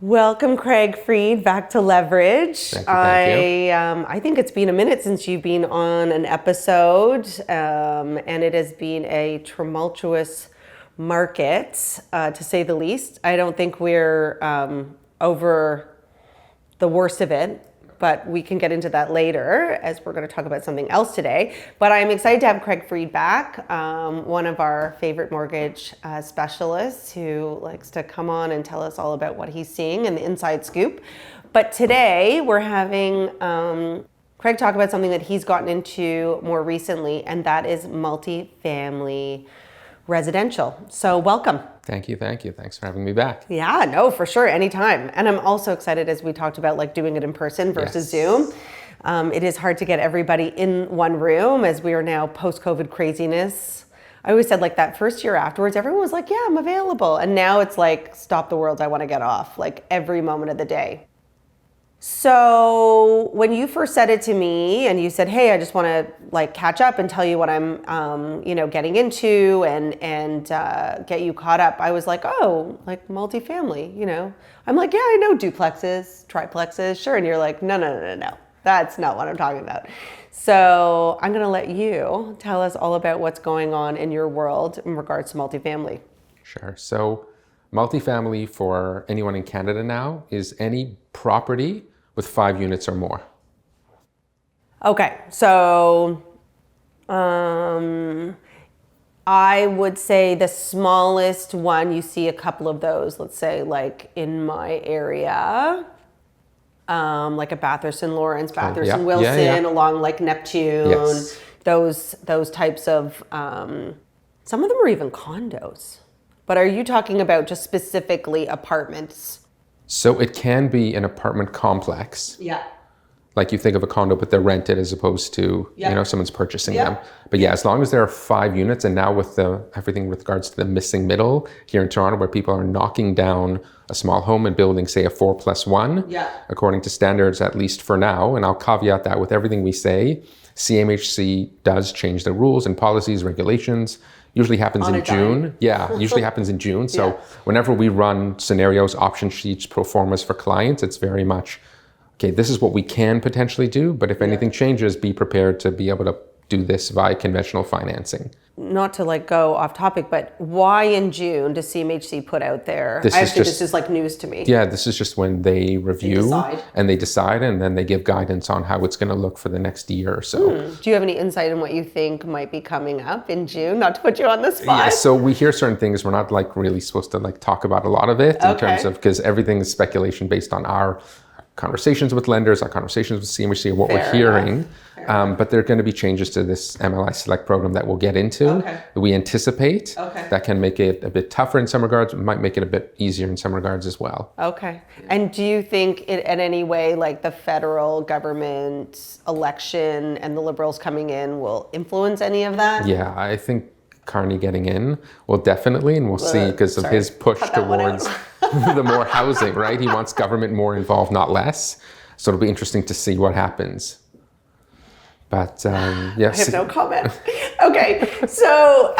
Welcome, Craig Freed, back to Leverage. Thank you. I think it's been a minute since you've been on an episode, and it has been a tumultuous market, to say the least. I don't think we're over the worst of it, but we can get into that later as we're going to talk about something else today. But I'm excited to have Craig Freed back, one of our favorite mortgage specialists who likes to come on and tell us all about what he's seeing and the inside scoop. But today we're having Craig talk about something that he's gotten into more recently, and that is multifamily residential. So welcome. Thank you. Thanks for having me back. Yeah, no, for sure, anytime. And I'm also excited, as we talked about, like doing it in person versus Zoom. It is hard to get everybody in one room as we are now post-COVID craziness. I always said like that first year afterwards, everyone was like, yeah, I'm available. And now it's like, stop the world, I want to get off, like every moment of the day. So when you first said it to me and you said, hey, I just want to like catch up and tell you what I'm, getting into and get you caught up, I was like, oh, like multifamily, I'm like, yeah, I know duplexes, triplexes, sure. And you're like, no, that's not what I'm talking about. So I'm going to let you tell us all about what's going on in your world in regards to multifamily. Sure. So multifamily for anyone in Canada now is any property with 5 units or more. Okay, so I would say the smallest one, you see a couple of those, let's say like in my area, like a Bathurst and Lawrence, Bathurst and Wilson, along like Neptune, those types of, some of them are even condos. But are you talking about just specifically apartments? So it can be an apartment complex. Yeah. Like you think of a condo, but they're rented as opposed to, someone's purchasing them. But as long as there are 5 units, and now with everything with regards to the missing middle here in Toronto, where people are knocking down a small home and building, say, a 4+1, according to standards, at least for now. And I'll caveat that with everything we say. CMHC does change the rules and policies, regulations. Usually happens in June. Usually happens in June. So whenever we run scenarios, option sheets, pro formas for clients, it's very much, okay, this is what we can potentially do, but if anything changes, be prepared to be able to do this via conventional financing. Not to like go off topic, but why in June does CMHC put out there? This is like news to me. Yeah, this is just when they review and they decide, and then they give guidance on how it's going to look for the next year or so. Do you have any insight on what you think might be coming up in June? Not to put you on the spot. Yeah, so we hear certain things. We're not like really supposed to like talk about a lot of it in terms of, because everything is speculation based on our conversations with lenders, our conversations with CMHC, what we're hearing. But there are going to be changes to this MLI Select program that we'll get into. That we anticipate that can make it a bit tougher in some regards. It might make it a bit easier in some regards as well. Okay. And do you think it, in any way, like the federal government election and the Liberals coming in will influence any of that? Yeah, I think Carney getting in will definitely, and we'll see because of his push towards the more housing, right? He wants government more involved, not less. So it'll be interesting to see what happens. But yes. I have no comment. Okay, so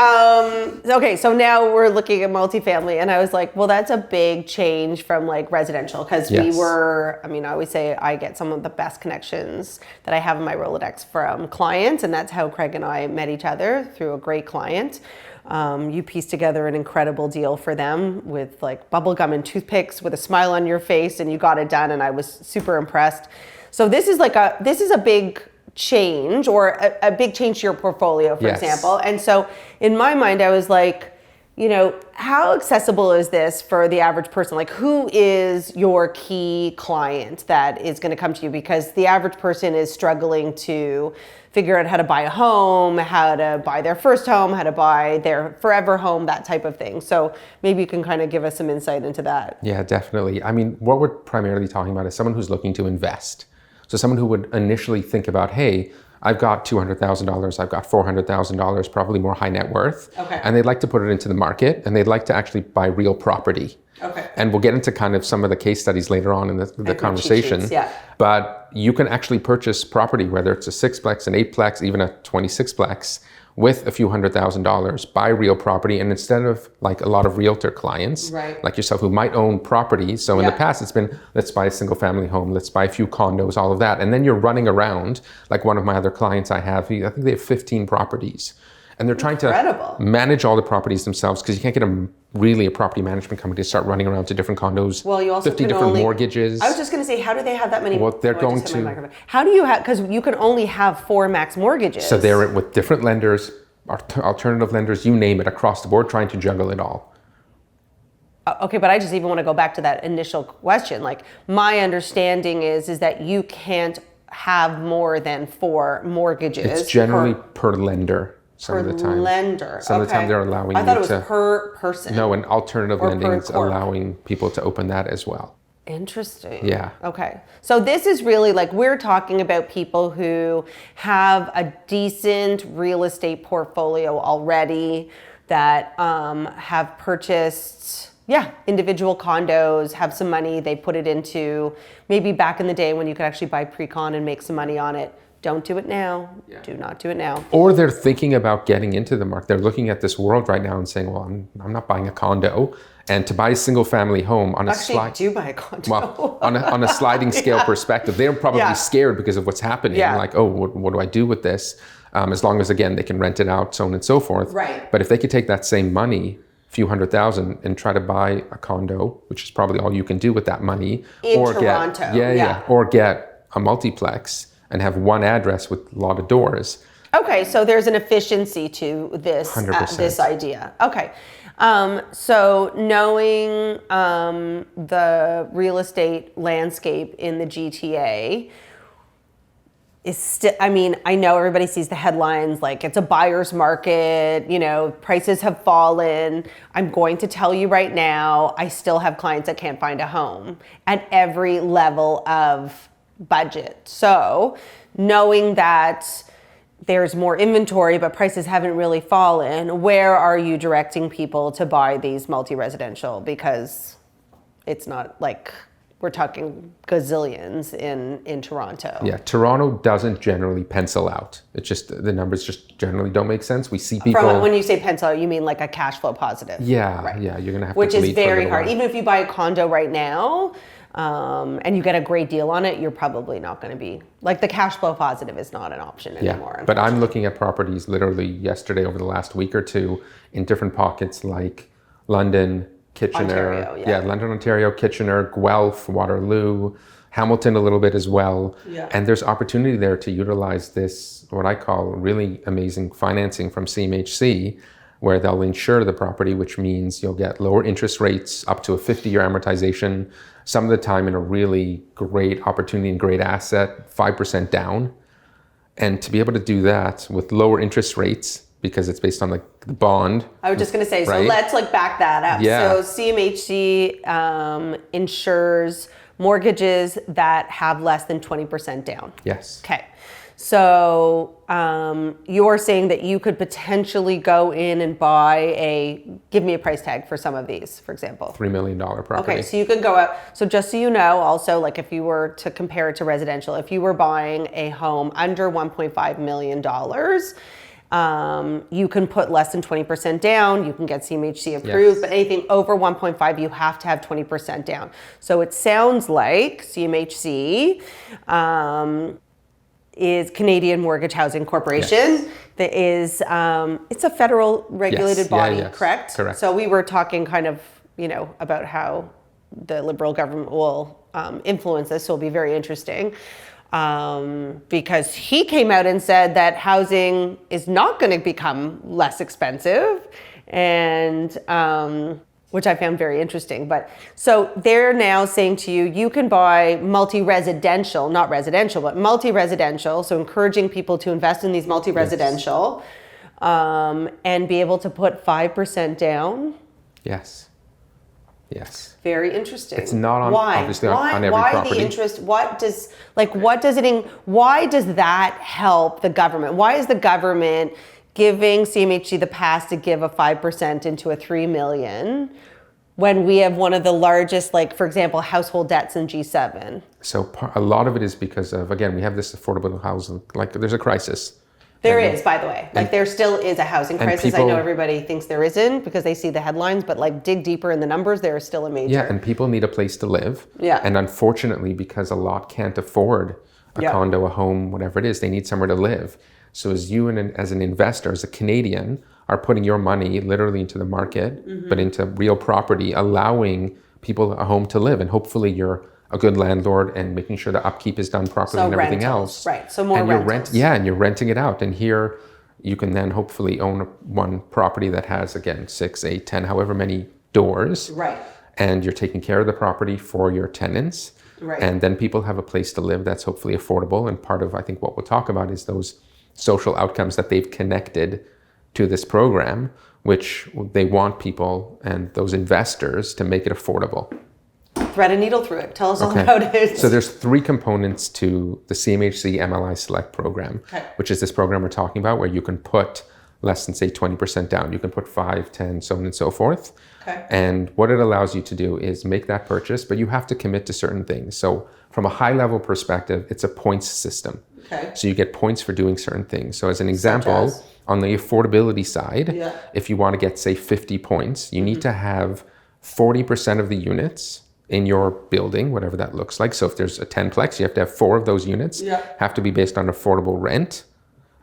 now we're looking at multifamily, and I was like, well, that's a big change from like residential, because I always say I get some of the best connections that I have in my Rolodex from clients, and that's how Craig and I met each other, through a great client. You pieced together an incredible deal for them with like bubblegum and toothpicks with a smile on your face, and you got it done, and I was super impressed. So this is a big change, or a big change to your portfolio, for example. And so in my mind, I was like, how accessible is this for the average person? Like, who is your key client that is going to come to you? Because the average person is struggling to figure out how to buy a home, how to buy their first home, how to buy their forever home, that type of thing. So maybe you can kind of give us some insight into that. Yeah, definitely. I mean, what we're primarily talking about is someone who's looking to invest. So someone who would initially think about, hey, I've got $200,000, I've got $400,000, probably more high net worth, and they'd like to put it into the market, and they'd like to actually buy real property. And we'll get into kind of some of the case studies later on in the conversation. But you can actually purchase property, whether it's a 6-plex, an 8-plex, even a 26-plex, with a few $100,000, buy real property. And instead of like a lot of realtor clients, like yourself, who might own properties. So in the past, it's been, let's buy a single family home, let's buy a few condos, all of that. And then you're running around, like one of my other clients I have, I think they have 15 properties. And they're trying to manage all the properties themselves, because you can't get a property management company to start running around to different condos. Well, you also 50 different mortgages. I was just going to say, how do they have that many? Well, they're going to. How do you have? Because you can only have 4 max mortgages. So they're with different lenders, alternative lenders, you name it, across the board, trying to juggle it all. Okay, but I just even want to go back to that initial question. Like, my understanding is that you can't have more than 4 mortgages. It's generally per lender. Some of the time. Lender. Some of the time they're allowing I thought it was per person. No, and alternative lending is allowing people to open that as well. Interesting. Yeah. Okay. So this is really like, we're talking about people who have a decent real estate portfolio already, that have purchased individual condos, have some money, they put it into, maybe back in the day when you could actually buy pre-con and make some money on it. Don't do it now. Do not do it now. Or they're thinking about getting into the market. They're looking at this world right now and saying, well, I'm not buying a condo. And to buy a single family home on do buy a condo. Well, on a sliding scale perspective, they're probably scared because of what's happening. Like, oh, what do I do with this? As long as, again, they can rent it out, so on and so forth. Right. But if they could take that same money, few $100,000, and try to buy a condo, which is probably all you can do with that money. In Toronto. Or get a multiplex and have one address with a lot of doors. Okay, so there's an efficiency to this this idea. Okay, so knowing the real estate landscape in the GTA is still, I mean, I know everybody sees the headlines like it's a buyer's market, you know, prices have fallen. I'm going to tell you right now, I still have clients that can't find a home at every level of budget. So knowing that there's more inventory, but prices haven't really fallen, where are you directing people to buy these multi-residential? Because it's not like we're talking gazillions in Toronto. Yeah, Toronto doesn't generally pencil out. It's just, the numbers just generally don't make sense. We see people... When you say pencil out, you mean like a cash flow positive. Yeah, yeah, you're gonna have Which to bleed is very hard. while. Even if you buy a condo right now, and you get a great deal on it, you're probably not going to be, like, the cash flow positive is not an option anymore. But I'm looking at properties literally yesterday, over the last week or two, in different pockets like London, Kitchener, London, Ontario, Kitchener, Guelph, Waterloo, Hamilton a little bit as well. And there's opportunity there to utilize this, what I call really amazing financing from CMHC, where they'll insure the property, which means you'll get lower interest rates, up to a 50-year amortization, some of the time in a really great opportunity and great asset, 5% down. And to be able to do that with lower interest rates, because it's based on like the bond. I was just going to say, so let's like back that up. So CMHC insures mortgages that have less than 20% down. Yes. Okay. So you're saying that you could potentially go in and buy give me a price tag for some of these, for example. $3 million property. Okay, so you could go out. So just so you know, also, like if you were to compare it to residential, if you were buying a home under $1.5 million, you can put less than 20% down. You can get CMHC approved, but anything over 1.5, you have to have 20% down. So it sounds like CMHC is Canadian Mortgage Housing Corporation. That is, it's a federal regulated body, correct? Correct. So we were talking kind of, you know, about how the Liberal government will influence this. So it'll be very interesting. Because he came out and said that housing is not going to become less expensive, and which I found very interesting. But so they're now saying to you, you can buy multi-residential, not residential, but multi-residential. So encouraging people to invest in these multi-residential and be able to put 5% down. Yes. Yes. Very interesting. It's not on obviously on every property. Why the interest? Why does that help the government? Why is the government giving CMHC the pass to give a 5% into a $3 million when we have one of the largest, like, for example, household debts in G7? So a lot of it is because of, again, we have this affordable housing, like there's a crisis. There is, by the way. Like there still is a housing crisis. I know everybody thinks there isn't because they see the headlines, but like dig deeper in the numbers, there is still a major. Yeah, and people need a place to live. Yeah. And unfortunately, because a lot can't afford a condo, a home, whatever it is, they need somewhere to live. So as you as an investor, as a Canadian, are putting your money literally into the market, but into real property, allowing people a home to live. And hopefully you're a good landlord and making sure the upkeep is done properly and everything else. Right, so more rentals. And you're renting it out. And here you can then hopefully own one property that has, again, 6, 8, 10, however many doors. Right. And you're taking care of the property for your tenants. Right. And then people have a place to live that's hopefully affordable. And part of, I think, what we'll talk about is those social outcomes that they've connected to this program, which they want people and those investors to make it affordable. Thread a needle through it. Tell us all about it. So there's 3 components to the CMHC MLI Select program, which is this program we're talking about where you can put less than, say, 20% down. You can put 5, 10, so on and so forth. And what it allows you to do is make that purchase, but you have to commit to certain things. So from a high level perspective, it's a points system. So you get points for doing certain things. So as an example, on the affordability side, if you want to get, say, 50 points, you need to have 40% of the units in your building, whatever that looks like. So if there's a 10-plex, you have to have 4 of those units have to be based on affordable rent.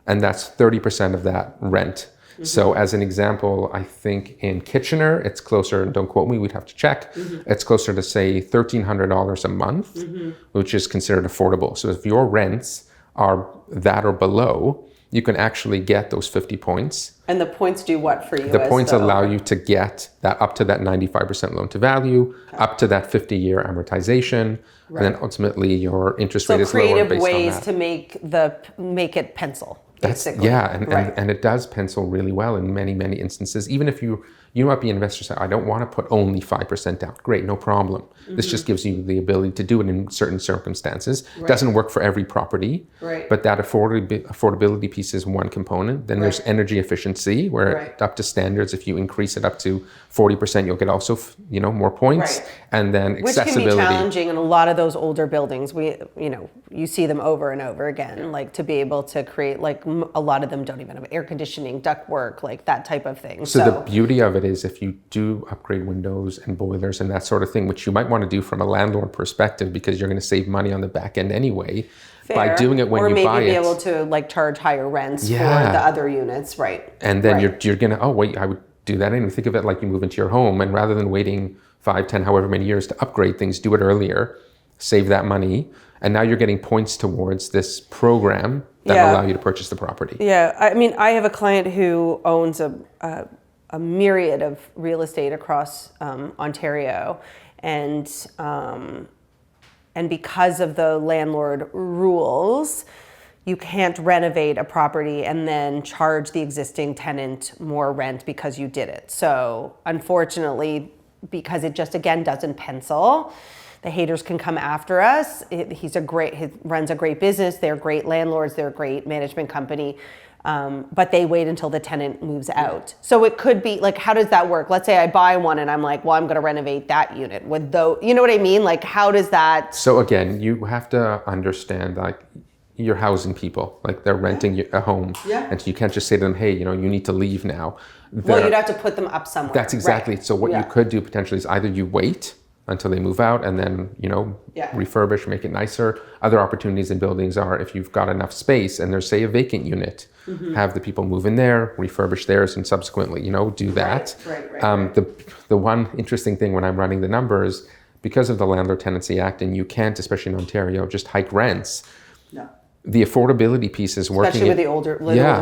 And that's 30% of that rent. So as an example, I think in Kitchener, it's closer, don't quote me, we'd have to check. It's closer to, say, $1,300 a month, which is considered affordable. So if your rents are that or below, you can actually get those 50 points. And the points do what for you? The points allow you to get that up to that 95% loan to value, up to that 50-year amortization, and then ultimately your interest rate is lower based on that. So creative ways to make it pencil. Basically. And it does pencil really well in many, many instances. Even if you might be an investor, say, I don't want to put only 5% down. Great, no problem. This just gives you the ability to do it in certain circumstances. Doesn't work for every property, but that affordability piece is one component. Then there's energy efficiency, where up to standards, if you increase it up to 40%, you'll get also more points. And then accessibility. Which can be challenging in a lot of those older buildings. You see them over and over again, like to be able to create, like a lot of them don't even have air conditioning, duct work, like that type of thing. So the beauty of it is if you do upgrade windows and boilers and that sort of thing, which you might want to do from a landlord perspective because you're going to save money on the back end anyway, by doing it when you buy it. Or maybe be able to like charge higher rents for the other units, And then you're going to, I would do that. And think of it like you move into your home, and rather than waiting 5, 10, however many years to upgrade things, do it earlier, save that money. And now you're getting points towards this program that allow you to purchase the property. Yeah, I mean, I have a client who owns a myriad of real estate across Ontario, and because of the landlord rules, you can't renovate a property and then charge the existing tenant more rent because you did it. So unfortunately, because it just, again, doesn't pencil, the haters can come after us. He runs a great business. They're great landlords. They're a great management company. But they wait until the tenant moves out. So it could be like, how does that work? Let's say I buy one and I'm like, well, I'm going to renovate that unit. You know what I mean? Like, how does that? So again, you have to understand, like, you're housing people, like they're renting a home. And so you can't just say to them, hey, you need to leave now. Well, you'd have to put them up somewhere. That's exactly. So what you could do potentially is either you wait until they move out and then, refurbish, make it nicer. Other opportunities in buildings are if you've got enough space and there's, say, a vacant unit, have the people move in there, refurbish theirs, and subsequently, do that. The one interesting thing when I'm running the numbers, because of the Landlord Tenancy Act, and you can't, especially in Ontario, just hike rents. No. The affordability piece is working. Especially with the older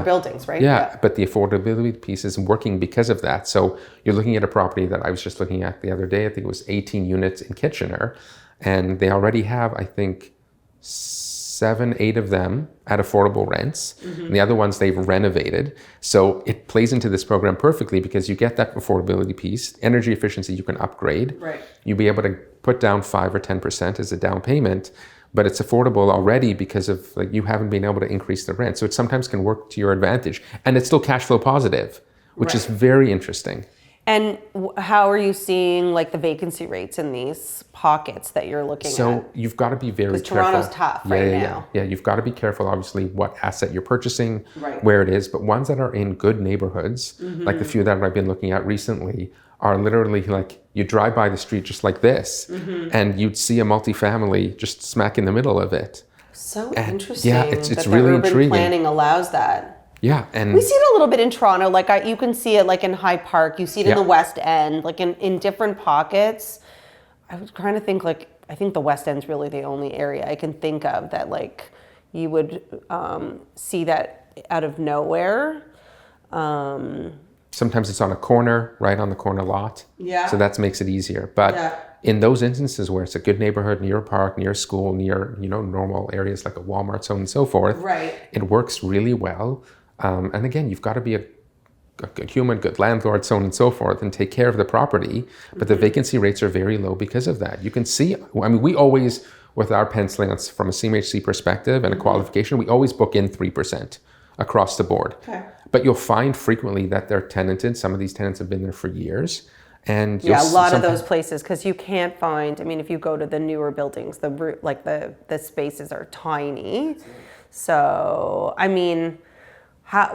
buildings, right? But the affordability piece is working because of that. So you're looking at a property that I was just looking at the other day. I think it was 18 units in Kitchener. And they already have, I think, 7, 8 of them at affordable rents. And the other ones they've renovated. So it plays into this program perfectly because you get that affordability piece. Energy efficiency you can upgrade. You'll be able to put down 5 or 10% as a down payment. But it's affordable already because of you haven't been able to increase the rent. So it sometimes can work to your advantage. And it's still cash flow positive, which is very interesting. And how are you seeing like the vacancy rates in these pockets that you're looking at? So you've got to be very careful. Because Toronto's tough now. Yeah, you've got to be careful, obviously, what asset you're purchasing, right, where it is. But ones that are in good neighborhoods, like the few that I've been looking at recently, are literally like you drive by the street just like this, and you'd see a multifamily just smack in the middle of it. So interesting. Yeah, it's that really the urban intriguing. Planning allows that. Yeah, and we see it a little bit in Toronto. Like you can see it like in Hyde Park. You see it in the West End, like in different pockets. I was trying to think like I think the West End's really the only area I can think of that like you would see that out of nowhere. Sometimes it's on a corner, right on the corner lot. Yeah. So that makes it easier. But in those instances where it's a good neighborhood, near a park, near a school, near normal areas like a Walmart, so on and so forth, right, it works really well. And again, you've got to be a good human, good landlord, so on and so forth, and take care of the property. But the vacancy rates are very low because of that. You can see, I mean, we always, with our penciling from a CMHC perspective and a qualification, we always book in 3% across the board. Okay. But you'll find frequently that they're tenanted. Some of these tenants have been there for years. And a lot of those places, because you can't find, I mean, if you go to the newer buildings, the spaces are tiny. So, I mean,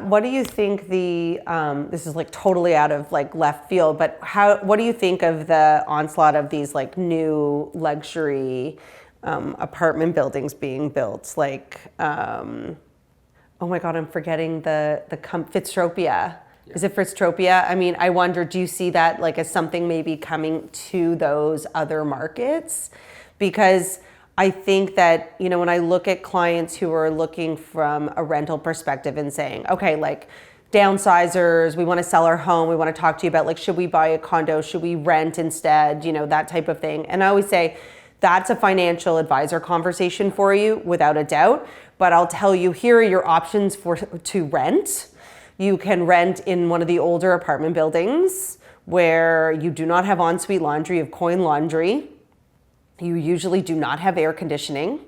what do you think this is like totally out of like left field, but what do you think of the onslaught of these like new luxury apartment buildings being built? Like, oh my God, I'm forgetting the Fitztropia. Is it Fitztropia? I mean, I wonder, do you see that like as something maybe coming to those other markets? Because I think that, when I look at clients who are looking from a rental perspective and saying, okay, like downsizers, we want to sell our home, we want to talk to you about like, should we buy a condo? Should we rent instead? That type of thing. And I always say, that's a financial advisor conversation for you, without a doubt. But I'll tell you, here are your options to rent. You can rent in one of the older apartment buildings where you do not have ensuite laundry, you have coin laundry. You usually do not have air conditioning.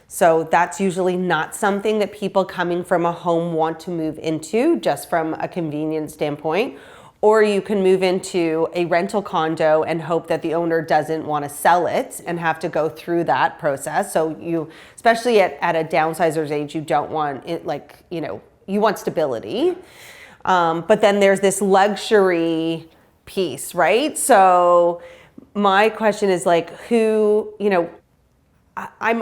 So that's usually not something that people coming from a home want to move into, just from a convenience standpoint. Or you can move into a rental condo and hope that the owner doesn't want to sell it and have to go through that process. So you, especially at a downsizer's age, you don't want it, like, you want stability. But then there's this luxury piece, right? So my question is like, who, I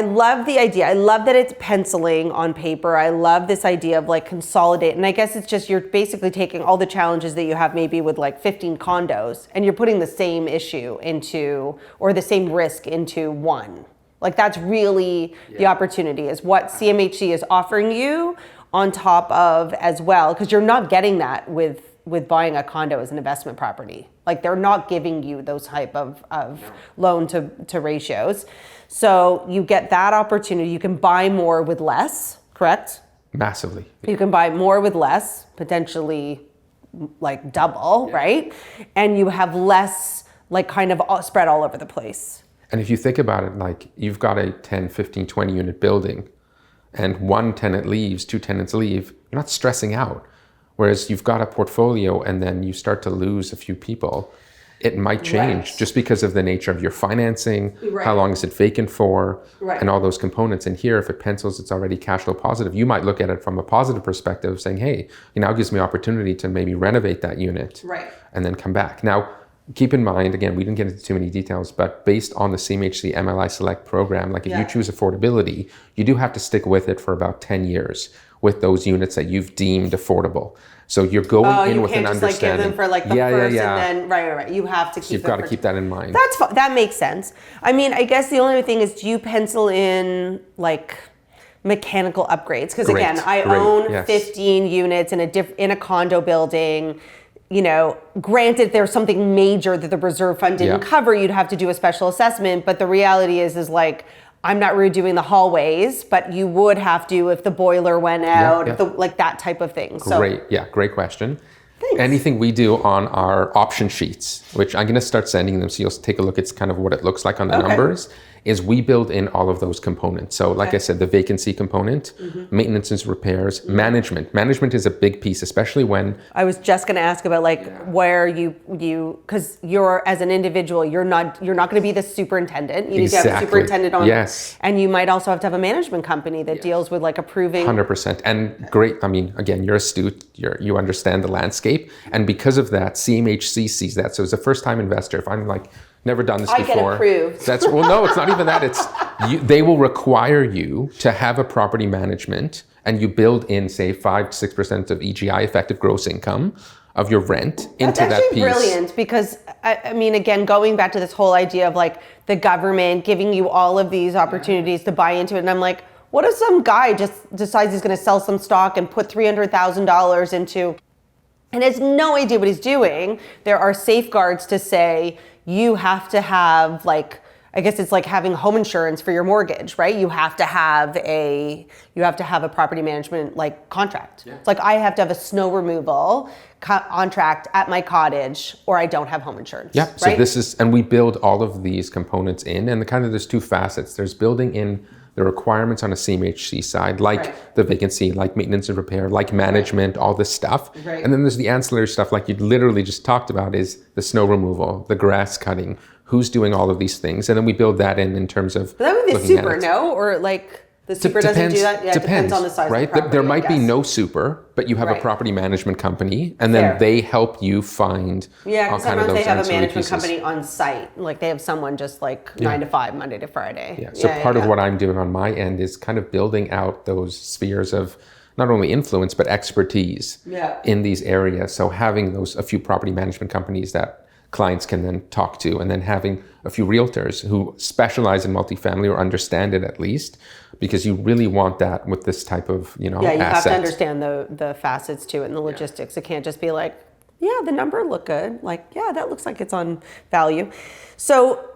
love the idea. I love that it's penciling on paper. I love this idea of like consolidate. And I guess it's just, you're basically taking all the challenges that you have maybe with like 15 condos and you're putting the same issue into, or the same risk into one. Like that's really the opportunity, is what CMHC is offering you on top of as well. Because you're not getting that with buying a condo as an investment property. Like they're not giving you those type of loan to ratios. So you get that opportunity. You can buy more with less, correct? Massively. You can buy more with less, potentially like double, right? And you have less like kind of spread all over the place. And if you think about it, like you've got a 10, 15, 20 unit building and one tenant leaves, two tenants leave, you're not stressing out. Whereas you've got a portfolio and then you start to lose a few people, it might change just because of the nature of your financing, how long is it vacant for, and all those components. And here, if it pencils, it's already cash flow positive. You might look at it from a positive perspective, saying, hey, it now gives me opportunity to maybe renovate that unit and then come back. Now, keep in mind, again, we didn't get into too many details, but based on the CMHC MLI Select program, like if you choose affordability, you do have to stick with it for about 10 years with those units that you've deemed affordable. So you're going in with an understanding. You can't just like give them for like the first and then, right. You have to keep You've got to keep that in mind. That makes sense. I mean, I guess the only thing is, do you pencil in like mechanical upgrades? Because again, I own 15 units in a condo building. Granted, there's something major that the reserve fund didn't cover, you'd have to do a special assessment. But the reality is like, I'm not redoing the hallways, but you would have to if the boiler went out, like that type of thing. Great question. Thanks. Anything we do on our option sheets, which I'm going to start sending them so you'll take a look at kind of what it looks like on the numbers, is we build in all of those components. So like I said, the vacancy component, maintenance and repairs, management. Management is a big piece, especially when... I was just going to ask about like where you because you're as an individual, you're not going to be the superintendent. You need to have a superintendent on. Yes. And you might also have to have a management company that deals with like approving. 100%. And great. I mean, again, you're astute. You understand the landscape. And because of that, CMHC sees that. So as a first-time investor, if I'm like, never done this before. I get approved. Well, no, it's not even that. It's they will require you to have a property management, and you build in, say, 5 to 6% of EGI, effective gross income, of your rent into that piece. That's actually brilliant because, I mean, again, going back to this whole idea of like the government giving you all of these opportunities to buy into it, and I'm like, what if some guy just decides he's going to sell some stock and put $300,000 into, and has no idea what he's doing? There are safeguards to say, you have to have like, I guess it's like having home insurance for your mortgage, right? You have to have a property management like contract. Yeah. It's like I have to have a snow removal contract at my cottage or I don't have home insurance. Yeah, right? So and we build all of these components in, and there's two facets. There's building in the requirements on a CMHC side, like the vacancy, like maintenance and repair, like management, all this stuff. Right. And then there's the ancillary stuff, like you literally just talked about, is the snow removal, the grass cutting, who's doing all of these things. And then we build that in terms of... But that would be the super, no? Or like... The super doesn't do that? Yeah, it depends on the size of the property, there might be no super, but you have a property management company, and then they help you find because sometimes they have a management company on site. Like they have someone just like 9 to 5, Monday to Friday. Yeah. So part of what I'm doing on my end is kind of building out those spheres of not only influence, but expertise in these areas. So having a few property management companies that clients can then talk to, and then having a few realtors who specialize in multifamily or understand it at least, because you really want that with this type of, you have to understand the facets to it and the logistics. It can't just be like, the number look good. Like, that looks like it's on value. So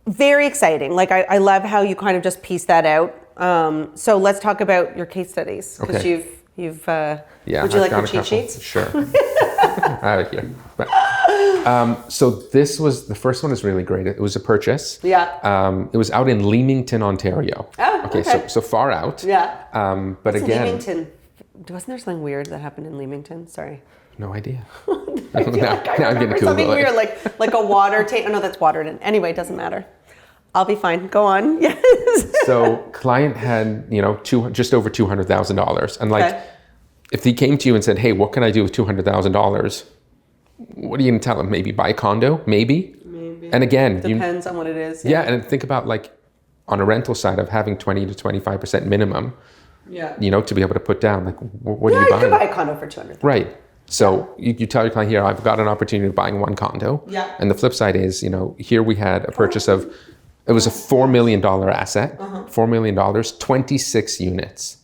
very exciting. Like I love how you kind of just piece that out. So let's talk about your case studies, because you've would you like your cheat sheets? Sure. Out of here. So the first one is really great. It was a purchase. Yeah. It was out in Leamington, Ontario. Oh, okay. So far out. Yeah. But what's again, Leamington? Wasn't there something weird that happened in Leamington? Sorry. No idea. I feel like I remember something weird, like a water tank. Oh no, that's Waterton. Anyway, it doesn't matter. I'll be fine. Go on. Yes. So client had, just over $200,000. And if he came to you and said, hey, what can I do with $200,000? What are you going to tell him? Maybe buy a condo? Maybe. And again, depends on what it is. Yeah. And think about like on a rental side of having 20 to 25% minimum. Yeah. To be able to put down, like, what are you buying? You could buy a condo for $200,000. Right. So you tell your client, here, I've got an opportunity of buying one condo. Yeah. And the flip side is, here we had a purchase of, it was a $4 million asset, $4 million, 26 units.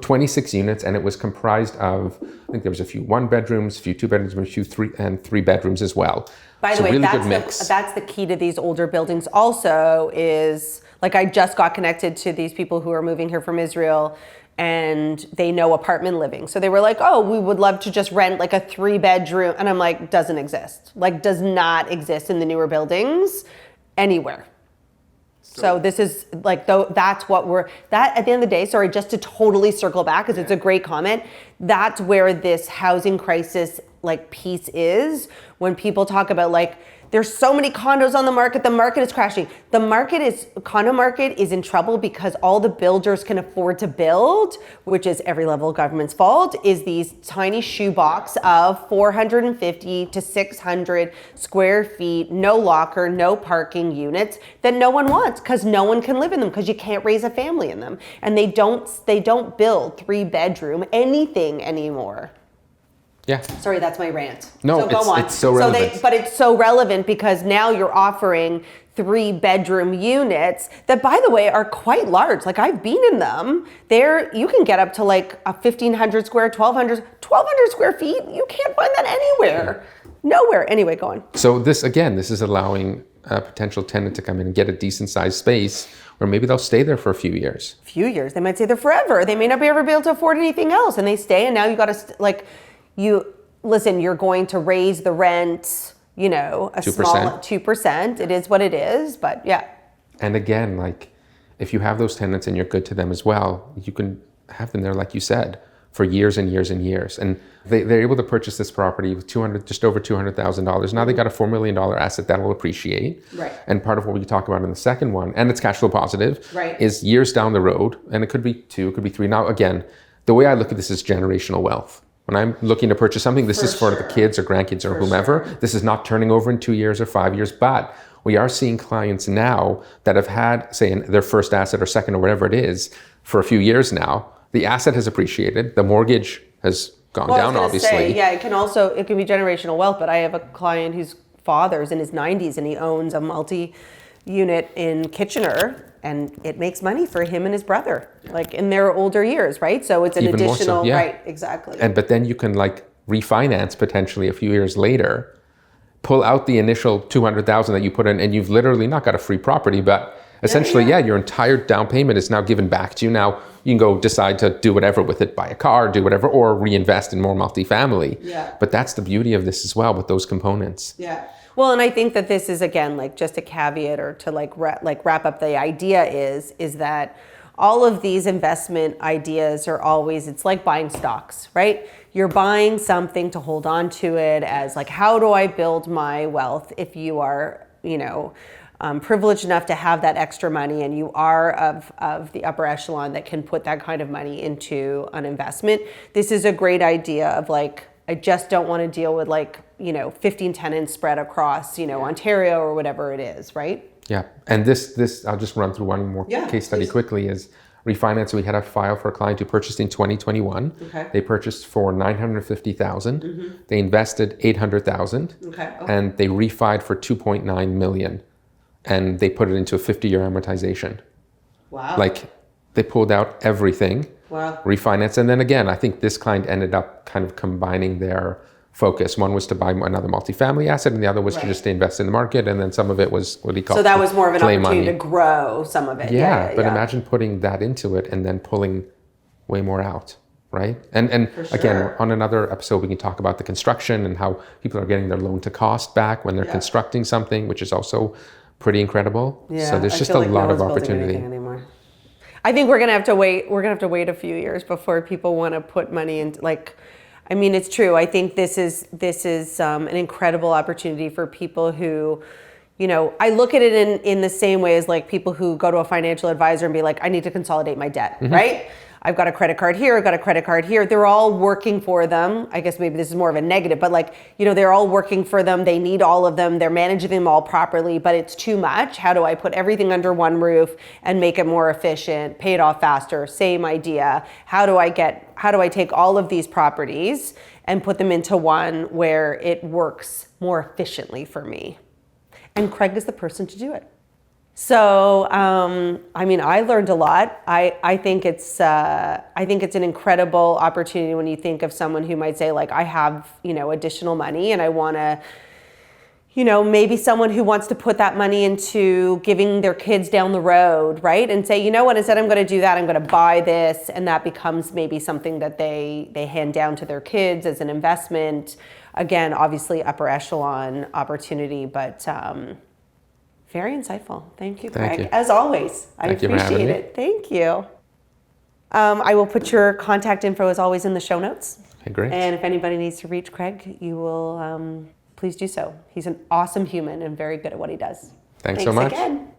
26 units, and it was comprised of, I think there was a few 1 bedrooms, a few 2 bedrooms, a few 3 bedrooms as well. By the way, that's the key to these older buildings also is, like I just got connected to these people who are moving here from Israel, and they know apartment living. So they were like, oh, we would love to just rent like a 3-bedroom. And I'm like, doesn't exist. Like does not exist in the newer buildings anywhere. So this is like, that's what at the end of the day, sorry, just to totally circle back, because it's a great comment. That's where this housing crisis like piece is, when people talk about like, there's so many condos on the market is crashing. Condo market is in trouble because all the builders can afford to build, which is every level of government's fault, is these tiny shoebox of 450 to 600 square feet, no locker, no parking units that no one wants because no one can live in them because you can't raise a family in them. And they don't build 3-bedroom anything anymore. Yeah. Sorry, that's my rant. No, so go on. It's so relevant. But it's so relevant because now you're offering 3-bedroom units that, by the way, are quite large. Like I've been in them. You can get up to like a 1,500 square, 1,200 square feet. You can't find that anywhere. Nowhere. Anyway, go on. So this is allowing a potential tenant to come in and get a decent sized space, or maybe they'll stay there for a few years. They might stay there forever. They may not be able to afford anything else, and they stay. And now you got to listen, you're going to raise the rent, you know, a 2%. small 2%. It is what it is, but yeah. And again, like if you have those tenants and you're good to them as well, you can have them there, like you said, for years and years and years. And they're able to purchase this property with just over $200,000. Now they got a $4 million asset that'll appreciate. Right. And part of what we talk about in the second one, and it's cash flow positive, right, is years down the road, and it could be 2, it could be 3. Now, again, the way I look at this is generational wealth. When I'm looking to purchase something, this is for the kids or grandkids or whomever. This is not turning over in 2 years or 5 years, but we are seeing clients now that have had, say, their first asset or second or whatever it is for a few years now. The asset has appreciated. The mortgage has gone down, obviously. Yeah, it can be generational wealth, but I have a client whose father's in his 90s and he owns a multi-unit in Kitchener, and it makes money for him and his brother, like in their older years, right? So it's an Even additional, more so, yeah. right, exactly. But then you can like refinance potentially a few years later, pull out the initial $200,000 that you put in, and you've literally not got a free property, but essentially, your entire down payment is now given back to you. Now you can go decide to do whatever with it, buy a car, do whatever, or reinvest in more multifamily. Yeah. But that's the beauty of this as well with those components. Yeah. Well, and I think that this is, again, like just a caveat, or to wrap up the idea is that all of these investment ideas are always, it's like buying stocks, right? You're buying something to hold on to it as like, how do I build my wealth? If you are, you know, privileged enough to have that extra money, and you are of the upper echelon that can put that kind of money into an investment, this is a great idea of like, I just don't want to deal with like, you know, 15 tenants spread across, you know, Ontario or whatever it is, right? Yeah. And this I'll just run through one more case study quickly, is refinance. We had a file for a client who purchased in 2021. Okay. They purchased for $950,000. They invested $800,000. Okay. And they refied for $2.9 million. And they put it into a 50-year amortization. Wow. Like they pulled out everything, refinanced. And then again, I think this client ended up kind of combining their focus. One was to buy another multifamily asset, and the other was to just invest in the market. And then some of it was what he called, so that was more of an play opportunity money to grow some of it. But imagine putting that into it and then pulling way more out, right? And again, on another episode, we can talk about the construction and how people are getting their loan to cost back when they're constructing something, which is also pretty incredible. Yeah, so there's just a lot of opportunity. I think we're gonna have to wait. We're gonna have to wait a few years before people want to put money into, like, I mean, it's true. I think this is an incredible opportunity for people who, you know, I look at it in the same way as like people who go to a financial advisor and be like, I need to consolidate my debt, right? I've got a credit card here, I've got a credit card here. They're all working for them. I guess maybe this is more of a negative, but like, you know, they're all working for them. They need all of them. They're managing them all properly, but it's too much. How do I put everything under one roof and make it more efficient, pay it off faster? Same idea. How do I take all of these properties and put them into one where it works more efficiently for me? And Craig is the person to do it. So, I mean, I learned a lot. I think it's an incredible opportunity when you think of someone who might say, like, I have, you know, additional money and I want to, you know, maybe someone who wants to put that money into giving their kids down the road, right? And say, you know what, instead I'm going to do that, I'm going to buy this, and that becomes maybe something that they hand down to their kids as an investment. Again, obviously upper echelon opportunity, but very insightful. Thank you, Craig. Thank you. As always, I appreciate it. Thank you. I will put your contact info, as always, in the show notes. Okay, great. And if anybody needs to reach Craig, you will please do so. He's an awesome human and very good at what he does. Thanks so much. Again.